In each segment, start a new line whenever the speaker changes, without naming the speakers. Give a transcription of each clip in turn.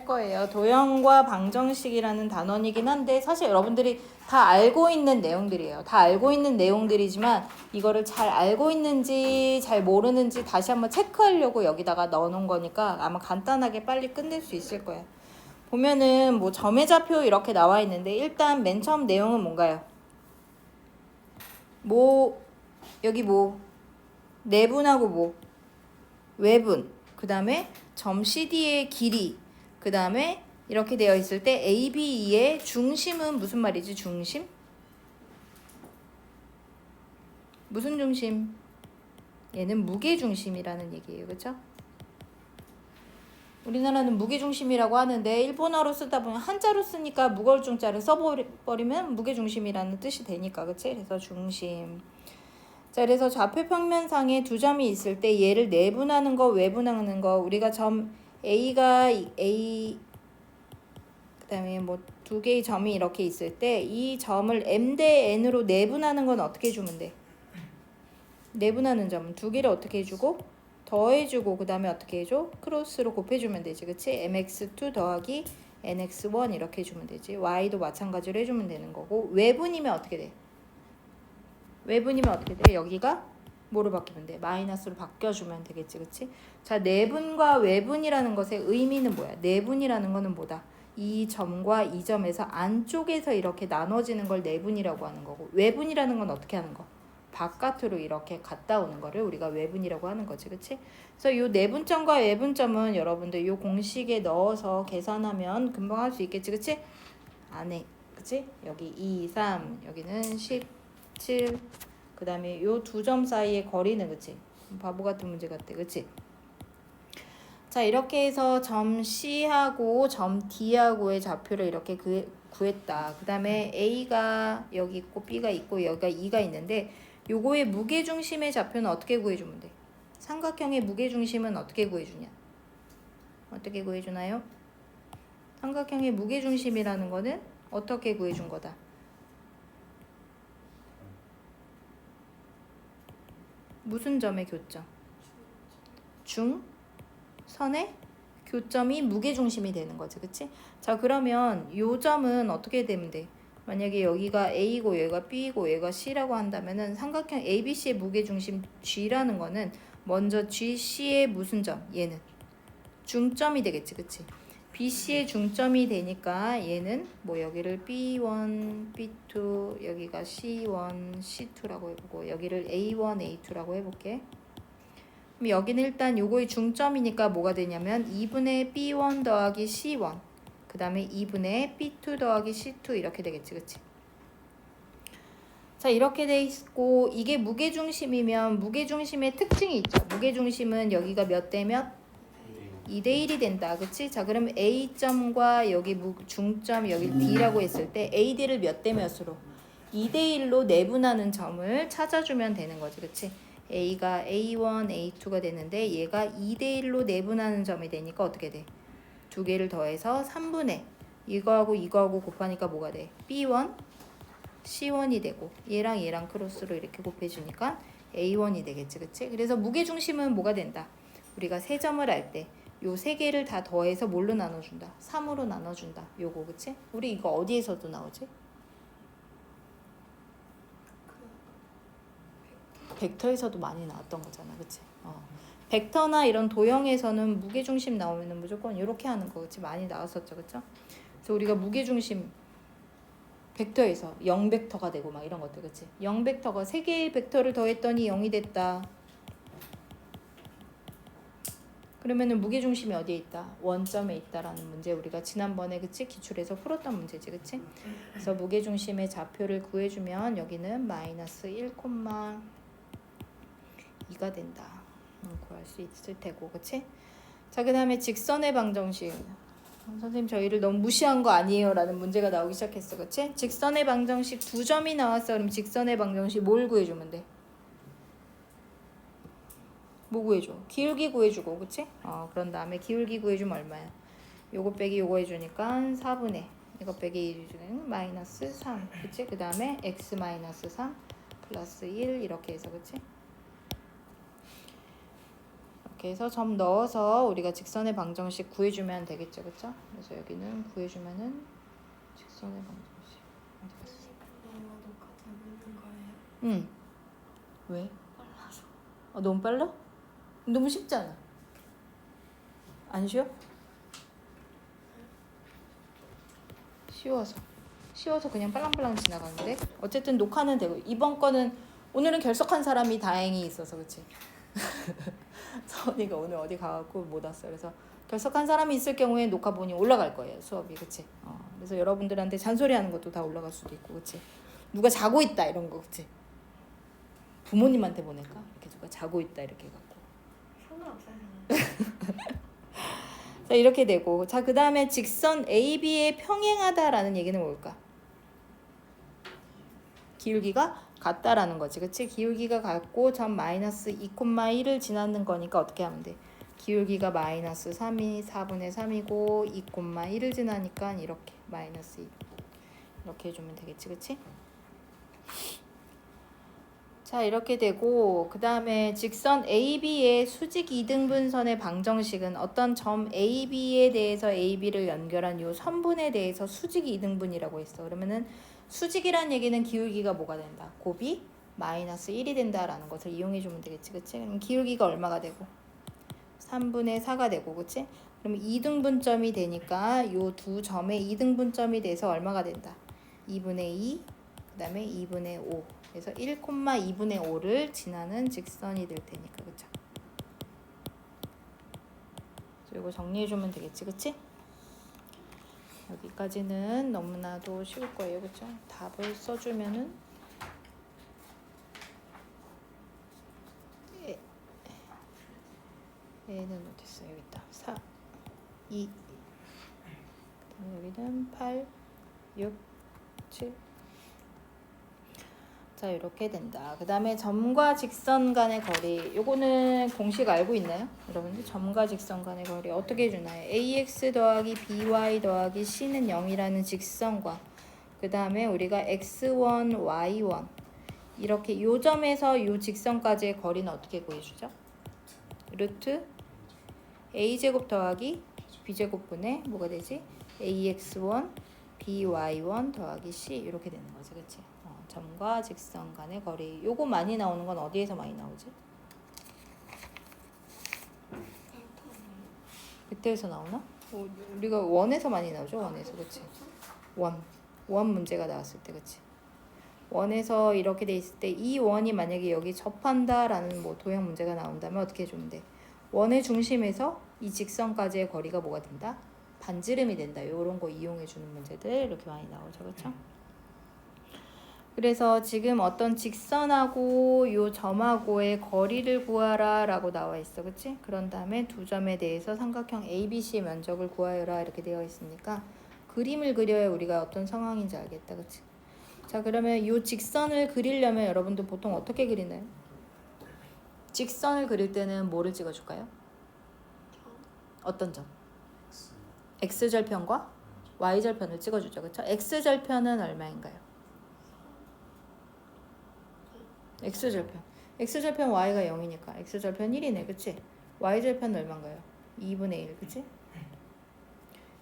할 거예요. 도형과 방정식이라는 단원이긴 한데 사실 여러분들이 다 알고 있는 내용들이에요. 다 알고 있는 내용들이지만 이거를 잘 알고 있는지 잘 모르는지 다시 한번 체크하려고 여기다가 넣어놓은 거니까 아마 간단하게 빨리 끝낼 수 있을 거예요. 보면은 뭐 점의 좌표 이렇게 나와 있는데 일단 맨 처음 내용은 뭔가요? 뭐 여기 뭐 내분하고 뭐 외분, 그 다음에 점 CD의 길이, 그 다음에 이렇게 되어 있을 때 ABE의 중심은 무슨 말이지? 중심? 무슨 중심? 얘는 무게중심이라는 얘기예요. 그쵸? 우리나라는 무게중심이라고 하는데 일본어로 쓰다 보면 한자로 쓰니까 무거울 중자를 써버리면 무게중심이라는 뜻이 되니까. 그치? 그래서 중심. 자, 그래서 좌표 평면상에 두 점이 있을 때 얘를 내분하는 거, 외분하는 거, 우리가 점 A가 A, 그 다음에 뭐 두 개의 점이 이렇게 있을 때 이 점을 M 대 N으로 내분하는 건 어떻게 해주면 돼? 내분하는 점은 두 개를 어떻게 해주고 더해주고 그 다음에 어떻게 해줘? 크로스로 곱해주면 되지. 그치? MX2 더하기 NX1 이렇게 해주면 되지. Y도 마찬가지로 해주면 되는 거고 외분이면 어떻게 돼? 외분이면 어떻게 돼? 여기가 뭐로 바뀌면 돼? 마이너스로 바뀌어주면 되겠지. 그치? 자, 내분과 외분이라는 것의 의미는 뭐야? 내분이라는 거는 뭐다? 이 점과 이 점에서 안쪽에서 이렇게 나눠지는 걸 내분이라고 하는 거고 외분이라는 건 어떻게 하는 거? 바깥으로 이렇게 갔다 오는 거를 우리가 외분이라고 하는 거지. 그치? 그래서 이 내분점과 외분점은 여러분들 이 공식에 넣어서 계산하면 금방 할 수 있겠지. 그치? 안에. 그치? 여기 2, 3, 여기는 17, 그 다음에 요 두 점 사이의 거리는 그치? 바보 같은 문제 같아. 그치? 자, 이렇게 해서 점 C하고 점 D하고의 좌표를 이렇게 구했다. 그 다음에 A가 여기 있고 B가 있고 여기가 E가 있는데 요거의 무게중심의 좌표는 어떻게 구해주면 돼? 삼각형의 무게중심은 어떻게 구해주냐? 어떻게 구해주나요? 삼각형의 무게중심이라는 거는 어떻게 구해준 거다? 무슨 점의 교점? 중선의 교점이 무게중심이 되는 거지. 그치? 자, 그러면 요 점은 어떻게 되면 돼? 만약에 여기가 A고 얘가 B고 얘가 C라고 한다면은 삼각형 ABC의 무게중심 G라는 거는 먼저 GC의 무슨 점? 얘는 중점이 되겠지. 그치? BC의 중점이 되니까 얘는 뭐 여기를 B1, B2, 여기가 C1, C2라고 해보고 여기를 A1, A2라고 해볼게. 그럼 여기는 일단 요거의 중점이니까 뭐가 되냐면 2분의 B1 더하기 C1 그 다음에 2분의 B2 더하기 C2 이렇게 되겠지. 그치? 자, 이렇게 돼 있고 이게 무게중심이면 무게중심의 특징이 있죠. 무게중심은 여기가 몇 대 몇? 2대1이 된다. 그치? 자, 그럼 A점과 여기 중점 여기 D라고 했을 때 AD를 몇 대 몇으로? 2대1로 내분하는 점을 찾아주면 되는 거지. 그치? A가 A1, A2가 되는데 얘가 2대1로 내분하는 점이 되니까 어떻게 돼? 두 개를 더해서 3분의 이거하고 이거하고 곱하니까 뭐가 돼? B1, C1이 되고 얘랑 얘랑 크로스로 이렇게 곱해주니까 A1이 되겠지. 그치? 그래서 무게중심은 뭐가 된다? 우리가 세 점을 할 때 요 세 개를 다 더해서 뭘로 나눠준다? 3으로 나눠준다. 요거. 그치? 우리 이거 어디에서도 나오지? 벡터에서도 많이 나왔던 거잖아. 그치? 벡터나 이런 도형에서는 무게중심 나오면은 무조건 이렇게 하는 거. 그치? 많이 나왔었죠. 그쵸? 그래서 우리가 무게중심 벡터에서 0벡터가 되고 막 이런 것들. 그치? 0벡터가 세 개의 벡터를 더했더니 0이 됐다. 그러면은 무게중심이 어디에 있다? 원점에 있다라는 문제 우리가 지난번에 그치? 기출에서 풀었던 문제지. 그치? 그래서 무게중심의 좌표를 구해주면 여기는 마이너스 1,2가 된다. 구할 수 있을 테고. 그치? 자, 그 다음에 직선의 방정식. 선생님 저희를 너무 무시한 거 아니에요? 라는 문제가 나오기 시작했어. 그치? 직선의 방정식 두 점이 나왔어. 그럼 직선의 방정식 뭘 구해주면 돼? 뭐 구해줘? 기울기 구해주고. 그치? 그런 다음에 기울기 구해주면 얼마야? 요거 빼기 요거 해주니까 4분의 이거 빼기 1주는 마이너스 3. 그치? 그 다음에 x 마이너스 3 플러스 1 이렇게 해서. 그치? 이렇게 이렇게 해서 점 넣어서 우리가 직선의 방정식 구해주면 되겠죠, 그쵸? 그래서 여기는 구해주면은 직선의 방정식 어디 갔어?
녹화 되고 있는 거예요?
응. 왜?
빨라서.
너무 빨라? 너무 쉽잖아. 안 쉬워? 쉬워서 그냥 빨랑빨랑 지나가는데 어쨌든 녹화는 되고 이번 거는 오늘은 결석한 사람이 다행히 있어서 그치? 서원이가 오늘 어디 가갖고 못 왔어. 그래서 결석한 사람이 있을 경우에 녹화본이 올라갈 거예요, 수업이. 그치? 그래서 여러분들한테 잔소리하는 것도 다 올라갈 수도 있고 그치? 누가 자고 있다 이런 거 그치? 부모님한테 보낼까? 이렇게 누가 자고 있다 이렇게 해갖고
상관없어요.
자 이렇게 되고 자 그 다음에 직선 AB에 평행하다라는 얘기는 뭘까? 기울기가 같다라는 거지 그치? 기울기가 같고 점 마이너스 2,1을 지나는 거니까 어떻게 하면 돼? 기울기가 마이너스 3이 4분의 3이고 2,1을 지나니까 이렇게 마이너스 2 이렇게 해주면 되겠지 그치? 자 이렇게 되고 그 다음에 직선 AB의 수직 이등분선의 방정식은 어떤 점 AB에 대해서 AB를 연결한 요 선분에 대해서 수직 이등분이라고 했어. 그러면은 수직이란 얘기는 기울기가 뭐가 된다? 곱이 마이너스 1이 된다라는 것을 이용해 주면 되겠지 그치? 그럼 기울기가 얼마가 되고? 3분의 4가 되고 그치? 그럼 이등분점이 되니까 요 두 점의 이등분점이 돼서 얼마가 된다? 2분의 2 그 다음에 2분의 5 그래서 1,2분의 5를 지나는 직선이 될 테니까 그쵸? 이거 정리해주면 되겠지 그치? 여기까지는 너무나도 쉬울 거예요 그쵸? 답을 써주면은 얘는 어딨어? 여기 있다 4 2 여기는 8 6 7 자 이렇게 된다. 그 다음에 점과 직선 간의 거리 요거는 공식 알고 있나요? 여러분들 점과 직선 간의 거리 어떻게 주나요? ax 더하기 by 더하기 c는 0이라는 직선과 그 다음에 우리가 x1, y1 이렇게 요 점에서 요 직선까지의 거리는 어떻게 구해주죠? 루트 a제곱 더하기 b제곱분의 뭐가 되지? ax1, by1 더하기 c 이렇게 되는 거지 그치? 점과 직선 간의 거리 요거 많이 나오는 건 어디에서 많이 나오지? 그때에서 나오나? 우리가 원에서 많이 나오죠 원에서 그치? 원 문제가 나왔을 때 그치? 원에서 이렇게 돼 있을 때 이 원이 만약에 여기 접한다 라는 뭐 도형 문제가 나온다면 어떻게 해주면 돼? 원의 중심에서 이 직선까지의 거리가 뭐가 된다? 반지름이 된다 요런 거 이용해 주는 문제들 이렇게 많이 나오죠 그쵸? 그래서 지금 어떤 직선하고 요 점하고의 거리를 구하라 라고 나와 있어 그치? 그런 다음에 두 점에 대해서 삼각형 ABC의 면적을 구하여라 이렇게 되어 있으니까 그림을 그려야 우리가 어떤 상황인지 알겠다 그치? 자 그러면 요 직선을 그리려면 여러분들 보통 어떻게 그리나요? 직선을 그릴 때는 뭐를 찍어줄까요? 어떤 점? X절편과 Y절편을 찍어주죠 그쵸? X절편은 얼마인가요? X절편 Y가 0이니까 X절편 1이네 그치? Y절편 얼마인가요? 2분의 1 그치?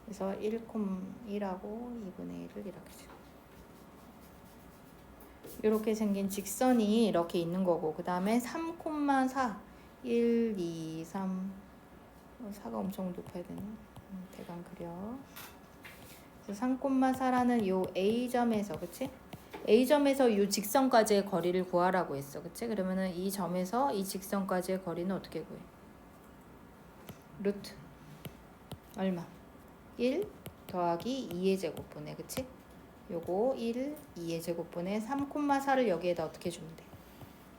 그래서 1,1하고 2분의 1을 이렇게 이렇게 생긴 직선이 이렇게 있는 거고 그 다음에 3,4 1, 2, 3 4가 엄청 높아야 되네 대강 그려 그래서 3,4라는 요 A점에서 그치? A점에서 이 직선까지의 거리를 구하라고 했어. 그치? 그러면은 이 점에서 이 직선까지의 거리는 어떻게 구해? 루트 얼마? 1 더하기 2의 제곱분에 그치? 요거 1, 2의 제곱분에 3,4를 여기에다 어떻게 주면 돼?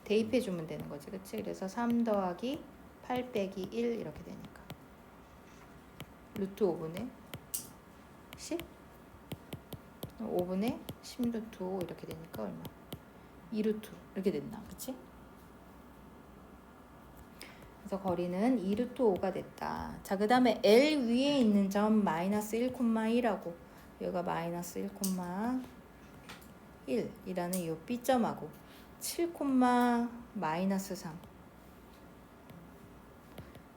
대입해 주면 되는 거지. 그치? 그래서 3 더하기 8 빼기 1 이렇게 되니까 루트 5분의 10 5분의 10루트 5 이렇게 되니까 얼마? 2루트 이렇게 된다. 그치? 그래서 거리는 2루트 5가 됐다. 자, 그 다음에 L 위에 있는 점 마이너스 1,1하고 여기가 마이너스 1,1이라는 이 B점하고 7, 마이너스 3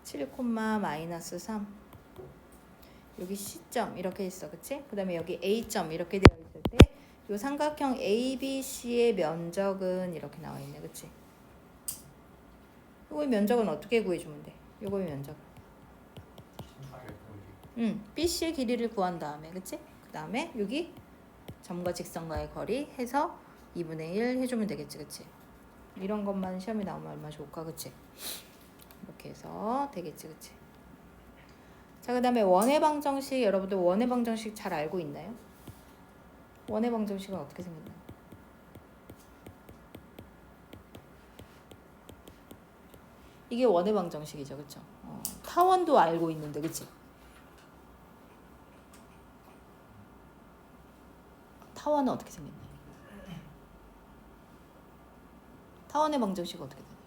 7, 마이너스 3. 여기 C점 이렇게 있어, 그치? 그 다음에 여기 A점 이렇게 되어 있을 때 이 삼각형 ABC의 면적은 이렇게 나와 있네, 그치? 요거의 면적은 어떻게 구해주면 돼? 요거의 면적. BC의 길이를 구한 다음에, 그치? 그 다음에 여기 점과 직선과의 거리 해서 2분의 1 해주면 되겠지, 그치? 이런 것만 시험에 나오면 얼마나 좋을까, 그치? 이렇게 해서 되겠지, 그치? 자, 그 다음에 원의 방정식, 여러분들 원의 방정식 잘 알고 있나요? 원의 방정식은 어떻게 생겼나요? 이게 원의 방정식이죠, 그쵸? 타원도 알고 있는데, 그치? 타원은 어떻게 생겼나요? 타원의 방정식은 어떻게 되나요?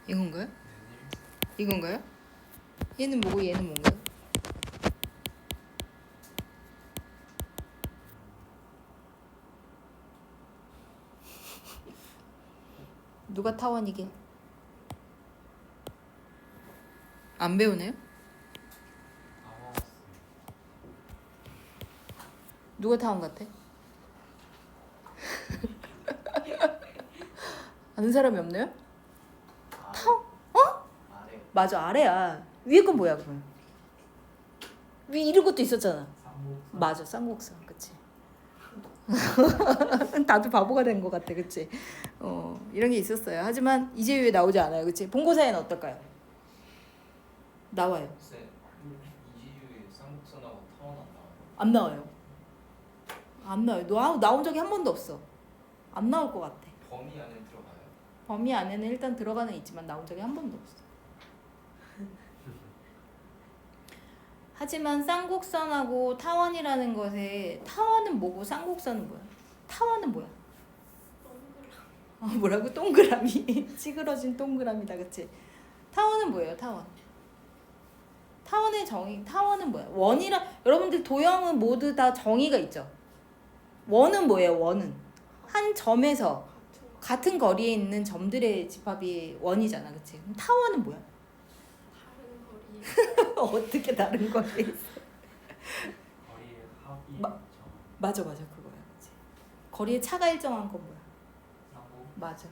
이건가요? 이건가요? 얘는 뭐고 얘는 뭔가요? 누가 타원이게? 안 배우네요? 누가 타원 같아? 아는 사람이 없네요? 타원?
아래.
맞아, 아래야. 위에 건 뭐야 그러면? 위에 이런 것도 있었잖아.
삼복선.
맞아, 쌍곡선, 그치? 나도 바보가 된 것 같아, 그치? 이런 게 있었어요. 하지만 이제 왜 나오지 않아요, 그치? 본고사에는 어떨까요? 나와요.
쌤, 이지유의 쌍곡선하고 타원 안 나와요?
안 나와요. 안 나와요. 나온 적이 한 번도 없어. 안 나올 것 같아.
범위 안에 들어가요?
범위 안에는 일단 들어가는 있지만 나온 적이 한 번도 없어. 하지만 쌍곡선하고 타원이라는 것에 타원은 뭐고 쌍곡선은 뭐야? 타원은 뭐야? 뭐라고? 동그라미. 찌그러진 동그라미다, 그치? 타원은 뭐예요? 타원. 타원의 정의. 타원은 뭐야? 원이라 여러분들 도형은 모두 다 정의가 있죠. 원은 뭐예요? 원은 한 점에서 같은 거리에 있는 점들의 집합이 원이잖아, 그치? 그럼 타원은 뭐야?
다른 거리에
어떻게 다른 거리에 있어?
거리의 합이
맞아, 그거야, 그치? 거리의 차가 일정한 건 뭐야?
쌍곡.
맞아,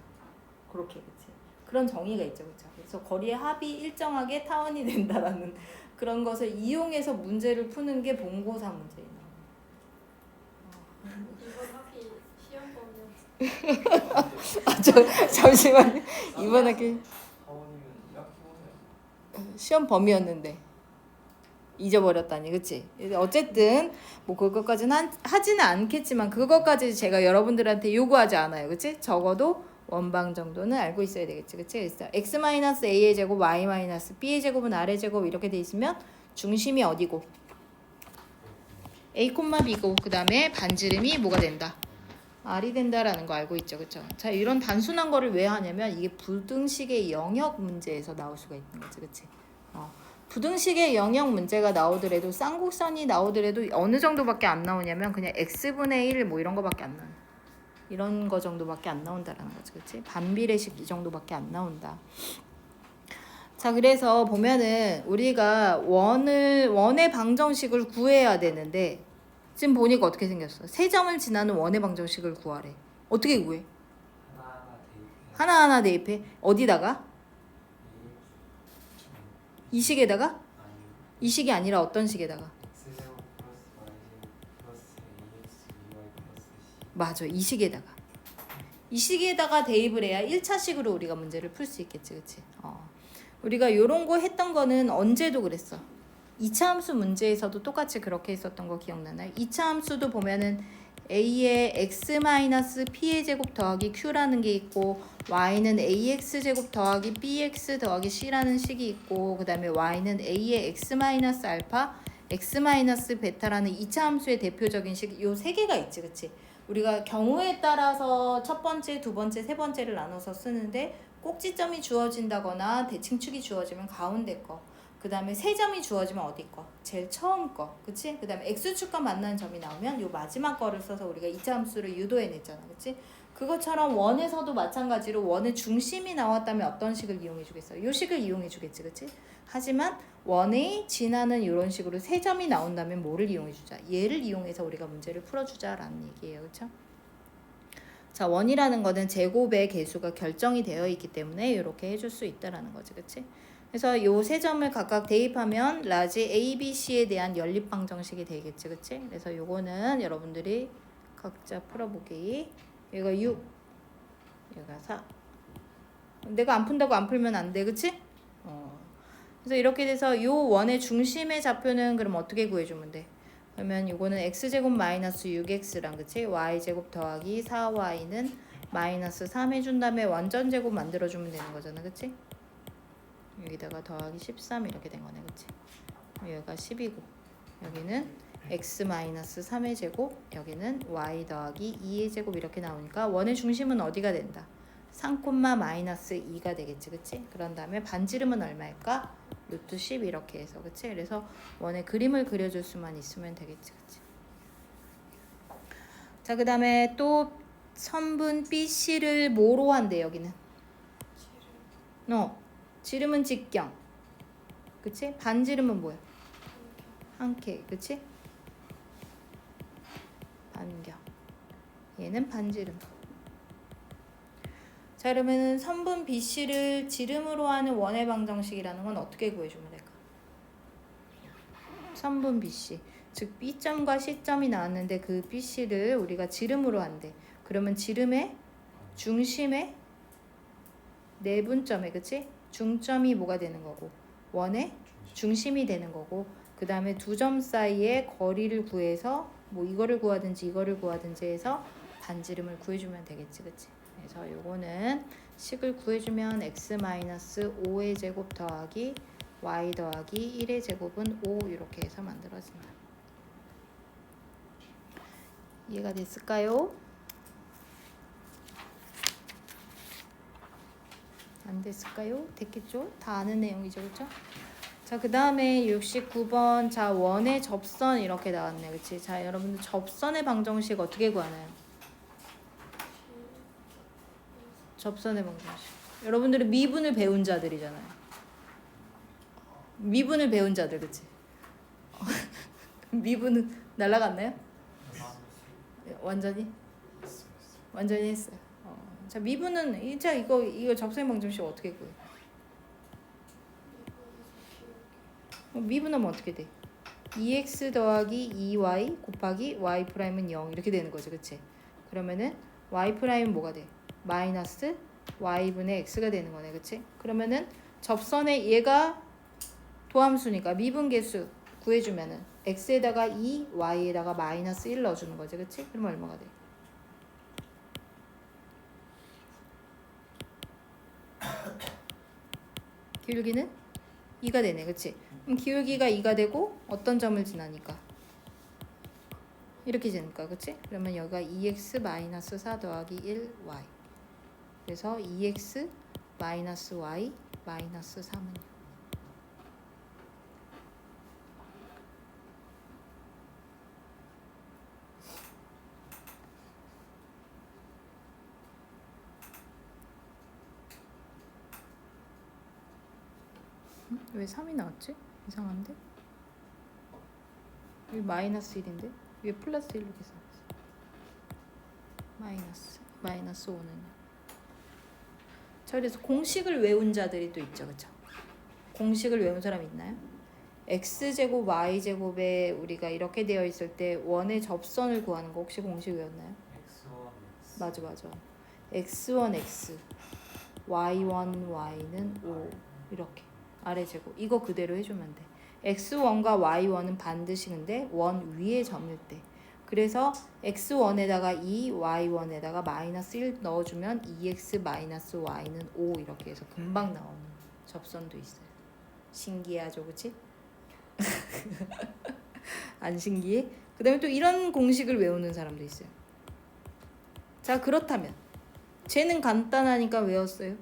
그렇게, 그치? 그런 정의가 있죠, 그쵸? 그래서 거리의 합이 일정하게 타원이 된다라는 그런 것을 이용해서 문제를 푸는 게 본고사 문제예요.
이번 학기 시험 범위였어.
잠시만요. 이번 학기
타원이면 1학기
시험 범위였는데 잊어버렸다니, 그치? 어쨌든 뭐 그것까지는 하지는 않겠지만 그것까지 제가 여러분들한테 요구하지 않아요, 그치? 적어도 원방 정도는 알고 있어야 되겠지, 그치? 그래서 x-a의 제곱, y-b의 제곱은 r의 제곱 이렇게 돼 있으면 중심이 어디고? a, b고 그 다음에 반지름이 뭐가 된다? r이 된다라는 거 알고 있죠, 그쵸? 자, 이런 단순한 거를 왜 하냐면 이게 부등식의 영역 문제에서 나올 수가 있는 거지, 그치? 부등식의 영역 문제가 나오더라도 쌍곡선이 나오더라도 어느 정도밖에 안 나오냐면 그냥 x분의 1 뭐 이런 거밖에 안 나와. 이런 거 정도밖에 안 나온다라는 거지, 그치? 반비례식 이 정도밖에 안 나온다. 자, 그래서 보면은 우리가 원의 방정식을 구해야 되는데 지금 보니까 어떻게 생겼어? 세 점을 지나는 원의 방정식을 구하래. 어떻게 구해? 하나하나 대입해. 어디다가? 이 식에다가? 이 식이 아니라 어떤 식에다가?
x제곱 플러스 y제곱 플러스 ax by 플러스 c.
맞아, 이 식에다가. 이 식에다가 대입을 해야 1차식으로 우리가 문제를 풀 수 있겠지, 그치? 우리가 요런 거 했던 거는 언제도 그랬어. 2차 함수 문제에서도 똑같이 그렇게 했었던 거 기억나나요? 2차 함수도 보면은 a의 x-p의 제곱 더하기 q라는 게 있고 y는 ax 제곱 더하기 bx 더하기 c라는 식이 있고 그 다음에 y는 a의 x-알파 x-베타라는 2차 함수의 대표적인 식 요 세 개가 있지, 그치? 우리가 경우에 따라서 첫 번째, 두 번째, 세 번째를 나눠서 쓰는데 꼭지점이 주어진다거나 대칭축이 주어지면 가운데 거 그 다음에 세 점이 주어지면 어디 거? 제일 처음 거. 그치? 그 다음에 x축과 만나는 점이 나오면 요 마지막 거를 써서 우리가 이차 함수를 유도해냈잖아. 그치? 그것처럼 원에서도 마찬가지로 원의 중심이 나왔다면 어떤 식을 이용해 주겠어? 요 식을 이용해 주겠지. 그치? 하지만 원의 진화는 이런 식으로 세 점이 나온다면 뭐를 이용해 주자? 얘를 이용해서 우리가 문제를 풀어주자라는 얘기예요. 그쵸? 자, 원이라는 거는 제곱의 개수가 결정이 되어 있기 때문에 이렇게 해줄 수 있다라는 거지. 그치? 그래서 요 세 점을 각각 대입하면 라지 A, B, C에 대한 연립방정식이 되겠지. 그치? 그래서 요거는 여러분들이 각자 풀어보기. 얘가 6, 얘가 4. 내가 안 푼다고 안 풀면 안 돼. 그치? 그래서 이렇게 돼서 요 원의 중심의 좌표는 그럼 어떻게 구해주면 돼? 그러면 요거는 x제곱 마이너스 6x랑 그치? y제곱 더하기 4y는 마이너스 3 해준 다음에 완전 제곱 만들어주면 되는 거잖아. 그치? 여기다가 더하기 13 이렇게 된 거네. 그치? 여기가 10이고 여기는 x 마이너스 3의 제곱, 여기는 y 더하기 2의 제곱 이렇게 나오니까 원의 중심은 어디가 된다? 3, 마이너스 2가 되겠지. 그치? 그런 다음에 반지름은 얼마일까? 루트 10 이렇게 해서. 그치? 그래서 원의 그림을 그려줄 수만 있으면 되겠지. 그치? 자, 그 다음에 또 선분 BC를 뭐로 한대 여기는? 지름은 직경. 그치? 반지름은 뭐야? 한케. 그치? 반경. 얘는 반지름. 자, 그러면은 선분 BC를 지름으로 하는 원의 방정식이라는 건 어떻게 구해주면 될까? 선분 BC. 즉 B점과 C점이 나왔는데 그 BC를 우리가 지름으로 한대. 그러면 지름의 중심의 내분점에, 그치? 중점이 뭐가 되는 거고 원의 중심이 되는 거고 그 다음에 두 점 사이의 거리를 구해서 뭐 이거를 구하든지 이거를 구하든지 해서 반지름을 구해주면 되겠지. 그치? 그래서 요거는 식을 구해주면 x-5의 제곱 더하기 y 더하기 1의 제곱은 5 이렇게 해서 만들어진다. 이해가 됐을까요? 안 됐을까요? 됐겠죠? 다 아는 내용이죠. 그쵸? 자, 그 다음에 69번. 자, 원의 접선 이렇게 나왔네. 그치? 자, 여러분들 접선의 방정식 어떻게 구하나요? 접선의 방정식. 여러분들은 미분을 배운 자들이잖아요. 미분을 배운 자들, 그치? 미분은 날라갔나요? 완전히? 완전히 했어요. 자, 미분은 이제 이거 접선의 방정식 어떻게 구해? 미분하면 어떻게 돼? 2x 더하기 2y 곱하기 y 프라임은 0 이렇게 되는 거죠. 그치? 그러면은 y 프라임은 뭐가 돼? 마이너스 y분의 x가 되는 거네. 그치? 그러면은 접선의 얘가 도함수니까 미분계수 구해주면은 x에다가 2, y에다가 마이너스 1 넣어주는 거지. 그치? 그러면 얼마가 돼? 기울기는 2가 되네. 그치? 그럼 기울기가 2가 되고 어떤 점을 지나니까? 이렇게 지니까. 그치? 그러면 여기가 2x-4 더하기 1y. 그래서 2x 마이너스 y 마이너스 3은 왜 3이 나왔지? 이상한데? 여기 마이너스 1인데? 왜 플러스 1로 계산했어? 마이너스 5는요? 자, 그래서 공식을 외운 자들이 또 있죠. 그쵸? 공식을 외운 사람 있나요? x제곱 y제곱에 우리가 이렇게 되어 있을 때 원의 접선을 구하는 거 혹시 공식 외웠나요? 맞아. x1 x y1 y는 5 이렇게 아래 제곱 이거 그대로 해주면 돼. x1과 y1은 반드시 근데 원 위에 점일 때 그래서 x1에다가 2, y1에다가 마이너스 1 넣어주면 2x 마이너스 y는 5 이렇게 해서 금방 나오는 접선도 있어요. 신기하죠, 그치? 안 신기해? 그 다음에 또 이런 공식을 외우는 사람도 있어요. 자, 그렇다면 쟤는 간단하니까 외웠어요.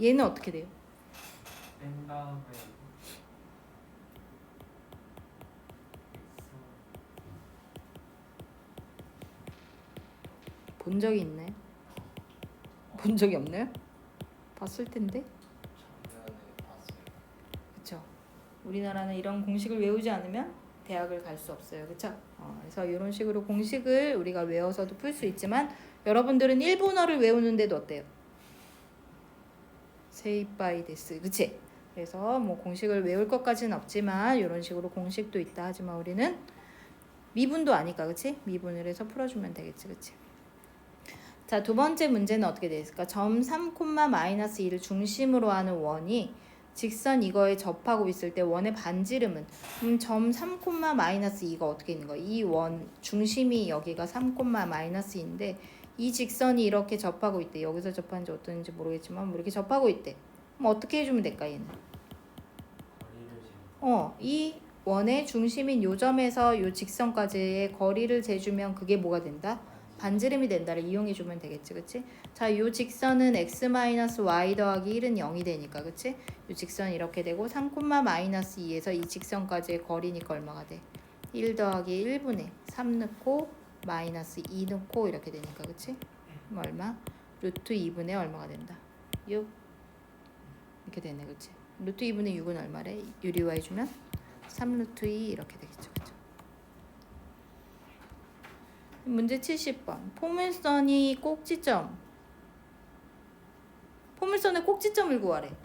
얘는 어떻게 돼요?
뺀 다음에 x
본 적이 있네. 본 적이 없나요? 봤을 텐데.
작년에 봤어요.
그렇죠. 우리나라는 이런 공식을 외우지 않으면 대학을 갈 수 없어요. 그렇죠? 그래서 이런 식으로 공식을 우리가 외워서도 풀 수 있지만 여러분들은 일본어를 외우는데도 어때요? 세이빠이 데스. 그치? 그래서 뭐 공식을 외울 것까지는 없지만 이런 식으로 공식도 있다 하지만 우리는 미분도 아니까. 그치? 미분을 해서 풀어주면 되겠지. 그치? 자, 두 번째 문제는 어떻게 되어 있을까? 점 3,-2를 중심으로 하는 원이 직선 이거에 접하고 있을 때 원의 반지름은 점 3,-2가 어떻게 있는 거야? 이 원 중심이 여기가 3,-2인데 이 직선이 이렇게 접하고 있대. 여기서 접하는지 어떤지 모르겠지만 뭐 이렇게 접하고 있대. 그럼 어떻게 해주면 될까 얘는?
거리를 재면
이 원의 중심인 요 점에서 요 직선까지의 거리를 재주면 그게 뭐가 된다? 반지름이 된다를 이용해주면 되겠지, 그치? 자, 요 직선은 x-y 더하기 1은 0이 되니까, 그치? 요 직선 이렇게 되고 3,-2에서 이 직선까지의 거리니까 얼마가 돼? 1 더하기 1분의 3 넣고 마이너스 2 넣고 이렇게 되니까, 그치? 그럼 얼마? 루트 2분의 얼마가 된다? 6 이렇게 되네, 그치? 루트 2분의 6은 얼마래? 유리화해주면 3 루트 2 이렇게 되겠죠, 그쵸? 문제 70번. 포물선이 꼭지점. 포물선의 꼭지점을 구하래.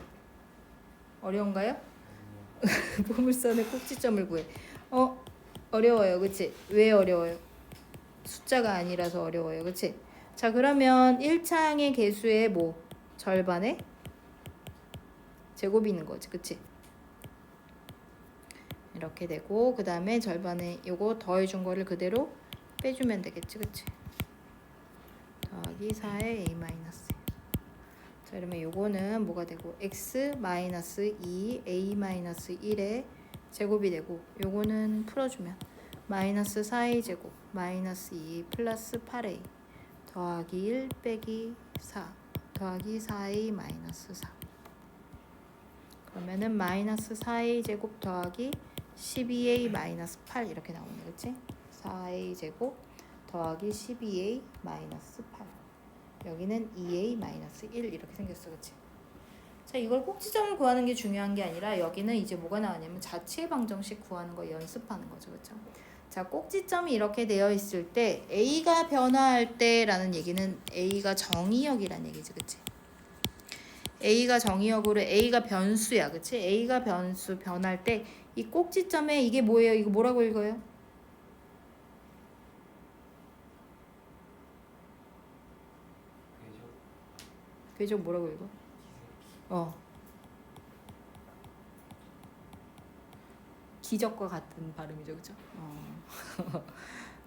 어려운가요? 포물선의 꼭지점을 구해. 어려워요. 그치? 왜 어려워요? 숫자가 아니라서 어려워요. 그치? 자, 그러면 1창의 개수의 뭐? 절반의 제곱이 있는 거지. 그치? 이렇게 되고 그 다음에 절반에 요거 더해준 거를 그대로 빼주면 되겠지, 그치? 더하기 4의 a 마이너스. 자, 그러면 요거는 뭐가 되고 x 마이너스 2 a 마이너스 1의 제곱이 되고 요거는 풀어주면 마이너스 4a 제곱 마이너스 2 플러스 8a 더하기 1 빼기 4 더하기 4a 마이너스 4. 그러면은 마이너스 4a 제곱 더하기 12a 마이너스 8 이렇게 나오네, 그치? 4a 제곱 더하기 12a 마이너스 8. 여기는 2a 마이너스 1 이렇게 생겼어, 그치? 자, 이걸 꼭지점을 구하는 게 중요한 게 아니라 여기는 이제 뭐가 나왔냐면 자체 방정식 구하는 거 연습하는 거죠, 그쵸? 자, 꼭지점이 이렇게 되어 있을 때 a가 변화할 때라는 얘기는 a가 정의역이라는 얘기지, 그치? a가 정의역으로 a가 변수야, 그치? a가 변수 변할 때 이 꼭지점에 이게 뭐예요? 이거 뭐라고 읽어요? 궤적 뭐라고 읽어? 기적과 같은 발음이죠, 그죠?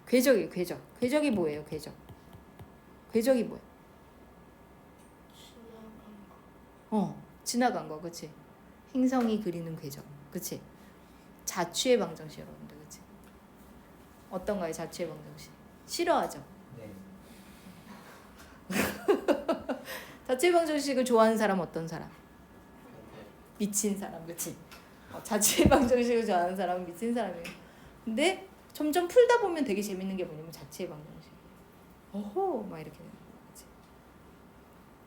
궤적이에요, 궤적. 궤적이 뭐예요, 궤적? 궤적이 뭐예요? 지나간 거, 그치? 행성이 그리는 궤적, 그치? 자취의 방정식 여러분들, 그치? 어떤가요, 자취의 방정식? 싫어하죠?
네.
자취의 방정식을 좋아하는 사람 어떤 사람? 미친 사람, 그치? 자취의 방정식을 좋아하는 사람은 미친 사람이에요. 근데 점점 풀다 보면 되게 재밌는 게 뭐냐면 자취의 방정식. 오호, 막 이렇게 되는 거야, 그치?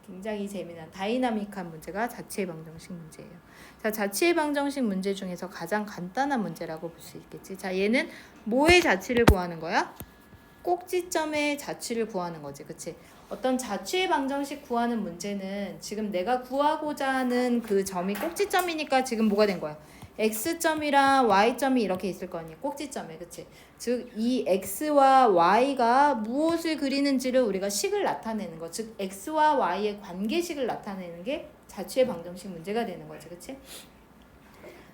굉장히 재미난 다이나믹한 문제가 자취의 방정식 문제예요. 자, 자취의 방정식 문제 중에서 가장 간단한 문제라고 볼 수 있겠지. 자, 얘는 뭐의 자취를 구하는 거야? 꼭지점의 자취를 구하는 거지, 그치? 어떤 자취의 방정식 구하는 문제는 지금 내가 구하고자 하는 그 점이 꼭지점이니까 지금 뭐가 된 거야? x점이랑 y점이 이렇게 있을 거 아니야, 꼭지점에, 그치? 즉 이 x와 y가 무엇을 그리는지를 우리가 식을 나타내는 거, 즉 x와 y의 관계식을 나타내는 게 자취의 방정식 문제가 되는 거지, 그치?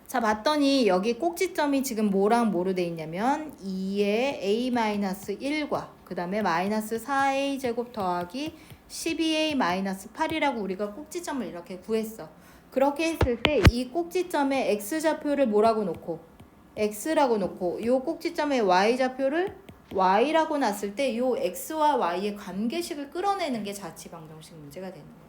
자, 봤더니 여기 꼭지점이 지금 뭐랑 뭐로 돼 있냐면 2의 a-1과 그 다음에 마이너스 4a 제곱 더하기 12a 마이너스 8이라고 우리가 꼭지점을 이렇게 구했어. 그렇게 했을 때 이 꼭지점에 x좌표를 뭐라고 놓고 x라고 놓고 이 꼭지점에 y좌표를 y라고 놨을 때 이 x와 y의 관계식을 끌어내는 게 자취 방정식 문제가 되는 거야.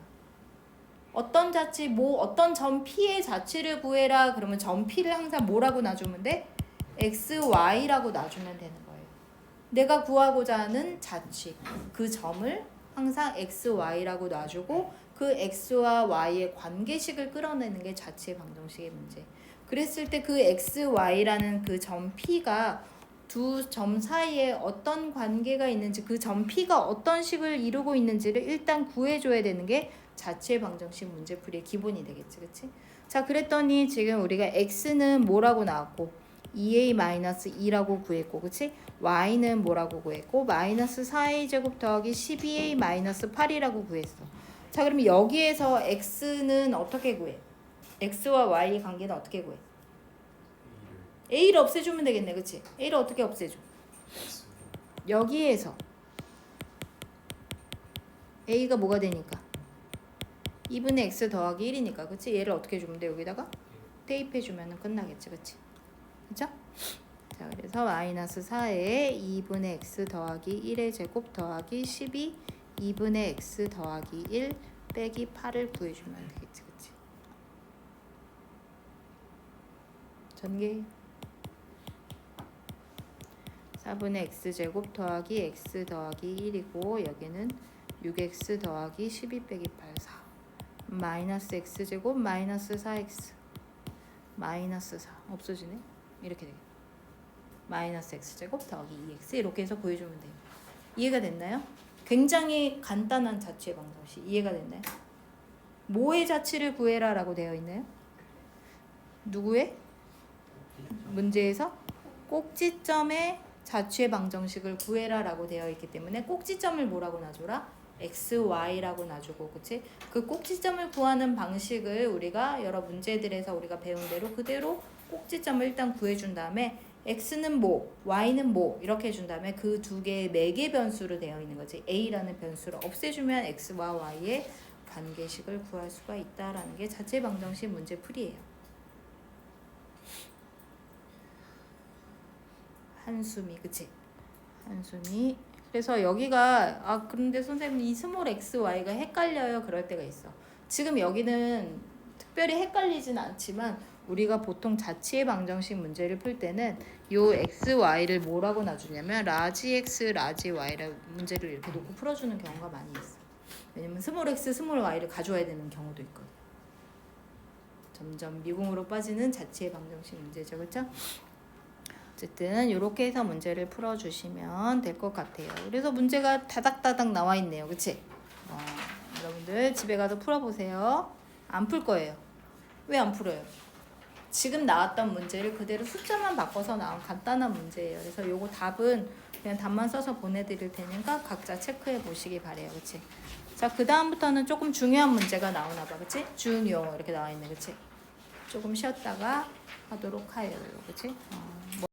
어떤 자치 어떤 점 P의 자치를 구해라. 그러면 점 P를 항상 뭐라고 놔주면 돼? x, y라고 놔주면 되는 거예요. 내가 구하고자 하는 자치 그 점을 항상 x, y라고 놔주고 그 x와 y의 관계식을 끌어내는 게 자치의 방정식의 문제. 그랬을 때 그 x, y라는 그 점 P가 두 점 사이에 어떤 관계가 있는지 그 점 P가 어떤 식을 이루고 있는지를 일단 구해줘야 되는 게 자치의 방정식 문제풀이의 기본이 되겠지. 그치? 자 그랬더니 지금 우리가 x는 뭐라고 나왔고 2a-2라고 구했고 그치? y는 뭐라고 구했고 마이너스 4a 제곱 더하기 12a-8이라고 구했어. 자 그러면 여기에서 x는 어떻게 구해? x와 y 관계는 어떻게 구해? a를 없애주면 되겠네. 그치? a를 어떻게 없애줘? 여기에서 a가 뭐가 되니까? 2분의 x 더하기 1이니까 그치? 얘를 어떻게 주면 돼? 여기다가 대입해주면 끝나겠지. 그치? 그쵸? 자 그래서 마이너스 4에 2분의 x 더하기 1의 제곱 더하기 12 2분의 x 더하기 1 빼기 8을 구해주면 되겠지. 그치? 전개 4분의 x제곱 더하기 x 더하기 1이고 여기는 6x 더하기 12 빼기 8 4 마이너스 x제곱 마이너스 4x 마이너스 4 없어지네. 이렇게 되겠다. 마이너스 x제곱 더하기 2x 이렇게 해서 구해주면 돼요. 이해가 됐나요? 굉장히 간단한 자취의 방정식 이해가 됐나요? 뭐의 자취를 구해라 라고 되어 있나요? 누구의? 문제에서 꼭지점의 자취의 방정식을 구해라 라고 되어 있기 때문에 꼭지점을 뭐라고 놔줘라? x, y라고 놔주고 그치? 그 꼭지점을 구하는 방식을 우리가 여러 문제들에서 우리가 배운 대로 그대로 꼭지점을 일단 구해준 다음에 x는 뭐, y는 뭐 이렇게 해준 다음에 그 두 개의 매개 변수로 되어 있는 거지. a라는 변수를 없애주면 x와 y의 관계식을 구할 수가 있다라는 게 자체 방정식 문제풀이에요. 한숨이 그치? 한숨이 그래서 여기가 그런데 선생님 이 스몰 x, y가 헷갈려요. 그럴 때가 있어. 지금 여기는 특별히 헷갈리진 않지만 우리가 보통 자취의 방정식 문제를 풀 때는 요 x, y를 뭐라고 놔주냐면 라지 x, 라지 y라고 문제를 이렇게 놓고 풀어주는 경우가 많이 있어. 왜냐면 스몰 x, 스몰 y를 가져와야 되는 경우도 있거든. 점점 미궁으로 빠지는 자취의 방정식 문제죠. 그렇죠? 어쨌든 이렇게 해서 문제를 풀어주시면 될 것 같아요. 그래서 문제가 다닥다닥 나와 있네요. 그치? 여러분들 집에 가서 풀어보세요. 안 풀 거예요. 왜 안 풀어요? 지금 나왔던 문제를 그대로 숫자만 바꿔서 나온 간단한 문제예요. 그래서 요거 답은 그냥 답만 써서 보내드릴 테니까 각자 체크해 보시기 바래요. 그치? 자, 그 다음부터는 조금 중요한 문제가 나오나 봐. 그치? 중요 이렇게 나와 있네. 그치? 조금 쉬었다가 하도록 하여요. 그치?